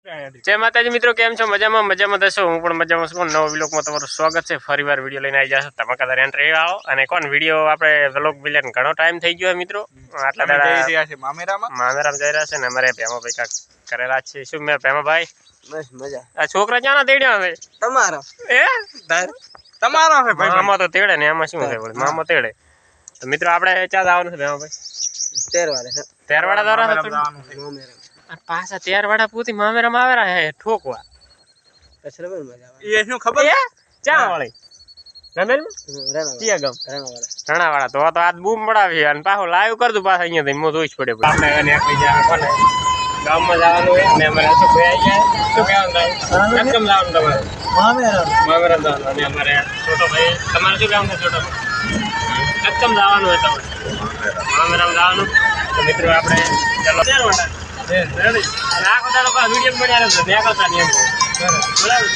जय माताजी मित्रों, केम छो? मजा में दसो। हूँ पण मजा में छुं। नवा व्लॉग में तमारुं स्वागत है। फरीवार विडियो लईने आई जशो। धमाकादार एंट्री आओ अने कोण विडियो आपणे व्लॉग मिलन घणो टाइम થઈ ગયો मित्रों। आटला दाડા જઈ રહ્યા છે મામેરામાં જઈ રહ્યા છે ને અમારે ભેમો ભાઈ કાક કરેલા છે। શું મે ભેમો ભાઈ બસ મજા। આ છોકરા ક્યાંના તેડ્યા છે? તમારો તમારો છે ભાઈ। મામા તો તેડે ને એમાં શું છે? મામા તેડે તો મિત્રો આપણે ચા જવાનું છે ભેમો ભાઈ? તેરવાડે છે। તેરવાડા દ્વારા જવાનું છે મામેરા પાછા તેરવાડા પૂતી મામેરામાં આવેરા હે ઠોકવા। પછી બહુ મજા આવે। એ શું ખબર ચા વાળી રમેલ ચિયા ગમ રણાવાડા તો આજ બૂમ પડાવી અને પાછો લાઈવ કર દઉં પાછા અહીંયા થી મો જોઈશ પડે આપણે અને કોઈ જાવ કોને ગામમાં જવાનું હોય ને અમારે શું ભાઈ આવી જાય શું કહેવાનું થાય કેમ જવાનું તમારે મામેરા જવાનું અને અમારે છોટો ભાઈ તમારે શું કામ છે છોટો કેમ જવાનું હોય તમારે મામેરામાં જવાનું તો મિત્રો આપણે ચાલો તેરવાડા રેડી અને આખો દાડો પાછો વિડીયો બનાવ્યા છે ત્યાં કરતા નિયમ બરાબર।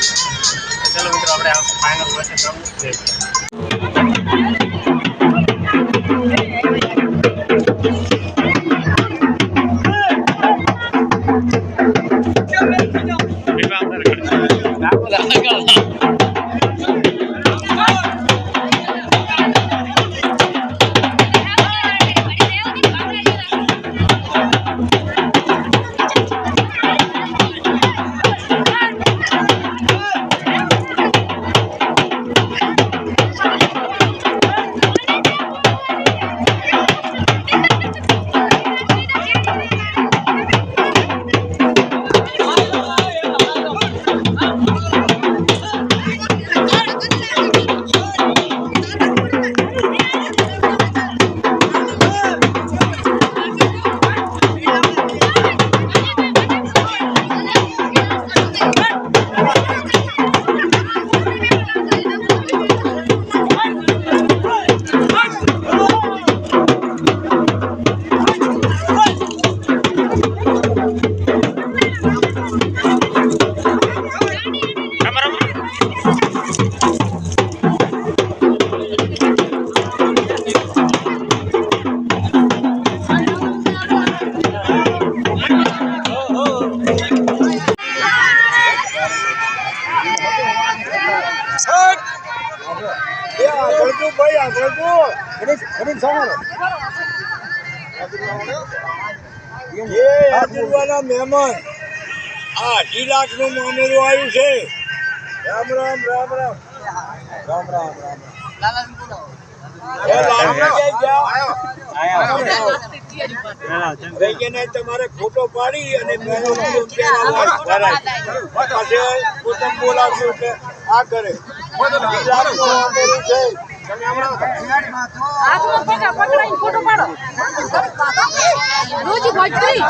चलो मित्रों આપણે ફાઇનલ વર્ષે मेहमान आ 2 लाख નું મામેરું આવ્યું છે। રામ રામ રામ રામ રામ રામ રામ લાલાજી બોલો આયા તમારે ફોટો પાડી અને પોતે બોલાવ્યું કે આ કરે 2 લાખ નું મામેરું છે। फोटो पाड़ो रोज भोजपुरी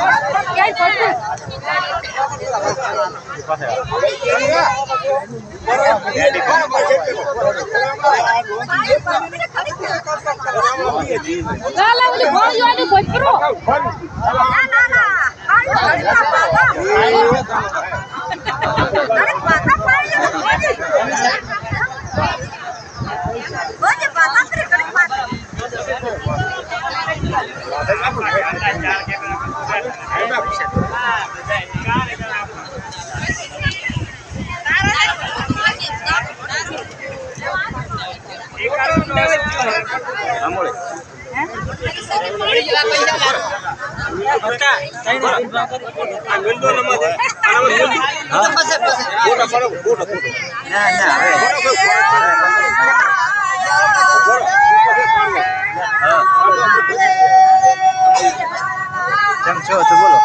बोलो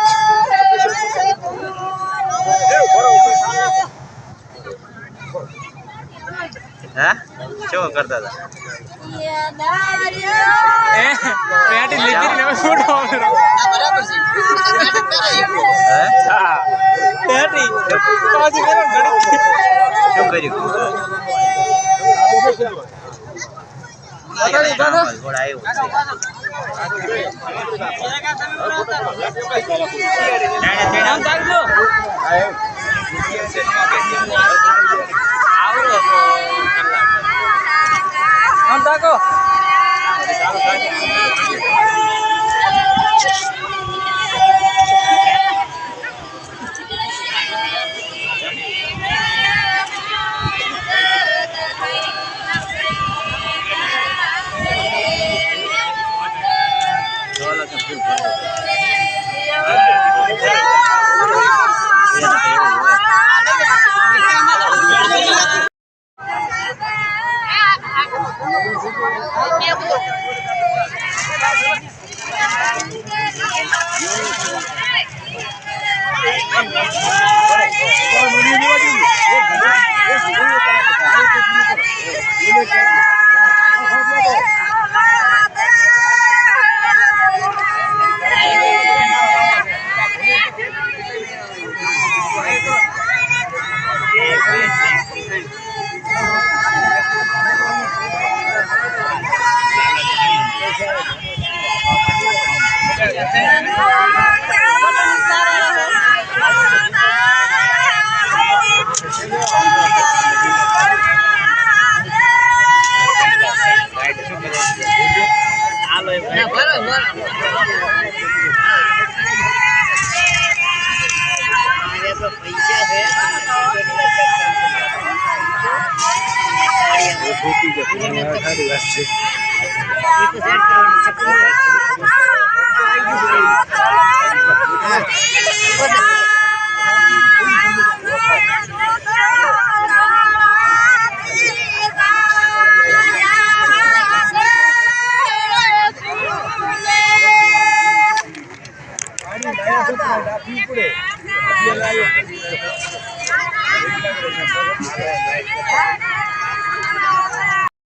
क्या करता था પૈસા છે